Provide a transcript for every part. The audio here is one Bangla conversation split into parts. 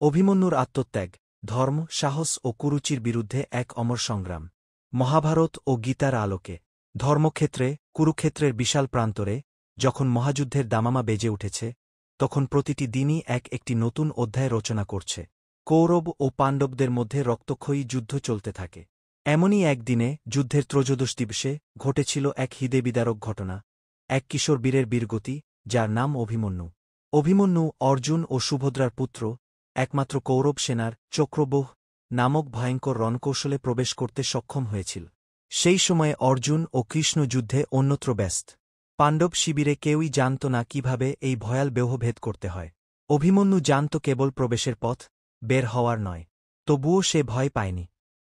অভিমন্যুর আত্মত্যাগ, ধর্ম, সাহস ও কুরুচির বিরুদ্ধে এক অমর সংগ্রাম। মহাভারত ও গীতার আলোকে ধর্মক্ষেত্রে, কুরুক্ষেত্রের বিশাল প্রান্তরে, যখন মহাযুদ্ধের দামামা বেজে উঠেছে, তখন প্রতিটি দিনই একটি নতুন অধ্যায় রচনা করছে। কৌরব ও পাণ্ডবদের মধ্যে রক্তক্ষয়ী যুদ্ধ চলতে থাকে। এমনই একদিনে, যুদ্ধের ত্রয়োদশ দিবসে, ঘটেছিল এক হৃদয়বিদারক ঘটনা। এক কিশোর বীরের বীরগতি, যার নাম অভিমন্যু। অভিমন্যু অর্জুন ও সুভদ্রার পুত্র, একমাত্র কৌরব সেনার চক্রব্যূহ নামক ভয়ঙ্কর রণকৌশলে প্রবেশ করতে সক্ষম হয়েছিল। সেই সময়ে অর্জুন ও কৃষ্ণ যুদ্ধে অন্যত্র ব্যস্ত। পাণ্ডব শিবিরে কেউই জানত না কিভাবে এই ভয়াল ব্যূহ ভেদ করতে হয়। অভিমন্যু জানত কেবল প্রবেশের পথ, বের হওয়ার নয়। তবুও সে ভয় পায়নি।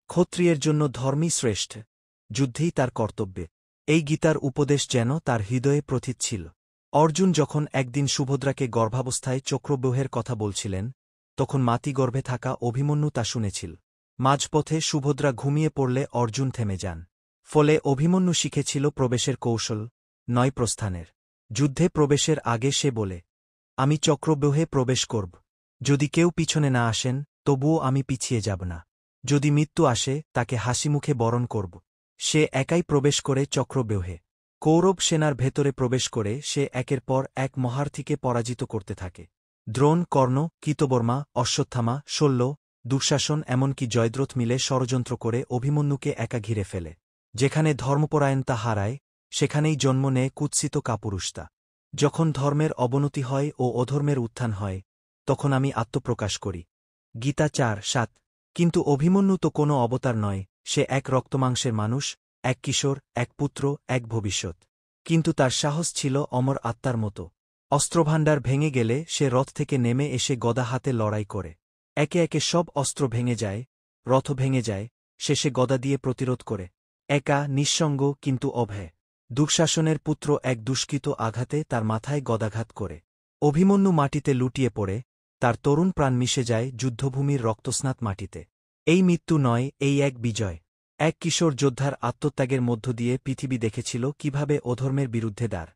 ক্ষত্রিয়ের জন্য ধর্মই শ্রেষ্ঠ, যুদ্ধেই তার কর্তব্যে। এই গীতার উপদেশ যেন তার হৃদয়ে প্রথিত ছিল। অর্জুন যখন একদিন সুভদ্রাকে গর্ভাবস্থায় চক্রব্যূহের কথা বলছিলেন, তখন মাতৃগর্ভে থাকা অভিমন্যু তা শুনেছিল। মাঝপথে সুভদ্রা ঘুমিয়ে পড়লে অর্জুন থেমে যান। ফলে অভিমন্যু শিখেছিল প্রবেশের কৌশল, নয় প্রস্থানের। যুদ্ধে প্রবেশের আগে সে বলে, আমি চক্রব্যূহে প্রবেশ করব। যদি কেউ পিছনে না আসেন, তবুও আমি পিছিয়ে যাব না। যদি মৃত্যু আসে, তাকে হাসিমুখে বরণ করব। সে একাই প্রবেশ করে চক্রব্যূহে। কৌরব সেনার ভেতরে প্রবেশ করে সে একের পর এক মহারথীকে পরাজিত করতে থাকে। দ্রোণ, কর্ণ, কৃতবর্মা, অশ্বত্থামা, শল্য, দুঃশাসন এমনকি জয়দ্রথ মিলে ষড়যন্ত্র করে অভিমন্যুকে একা ঘিরে ফেলে। যেখানে ধর্মপরায়ণতা হারায়, সেখানেই জন্ম নেয় কুৎসিত কাপুরুষতা। যখন ধর্মের অবনতি হয় ও অধর্মের উত্থান হয়, তখন আমি আত্মপ্রকাশ করি। গীতা 4:7। কিন্তু অভিমন্যু তো কোনো অবতার নয়, সে এক রক্তমাংসের মানুষ, এক কিশোর, এক পুত্র, এক ভবিষ্যৎ। কিন্তু তার সাহস ছিল অমর আত্মার মতো। অস্ত্রভাণ্ডার ভেঙে গেলে সে রথ থেকে নেমে এসে গদা হাতে লড়াই করে। একে একে সব অস্ত্র ভেঙে যায়, রথ ভেঙে যায়, শেষে গদা দিয়ে প্রতিরোধ করে। একা, নিঃসঙ্গ, কিন্তু অভয়। দুঃশাসনের পুত্র এক দুষ্কৃত আঘাতে তার মাথায় গদাঘাত করে। অভিমন্যু মাটিতে লুটিয়ে পড়ে, তার তরুণ প্রাণ মিশে যায় যুদ্ধভূমির রক্তস্নাত মাটিতে। এই মৃত্যু নয়, এই এক বিজয়। এক কিশোর যোদ্ধার আত্মত্যাগের মধ্য দিয়ে পৃথিবী দেখেছিল কিভাবে অধর্মের বিরুদ্ধে দাঁড়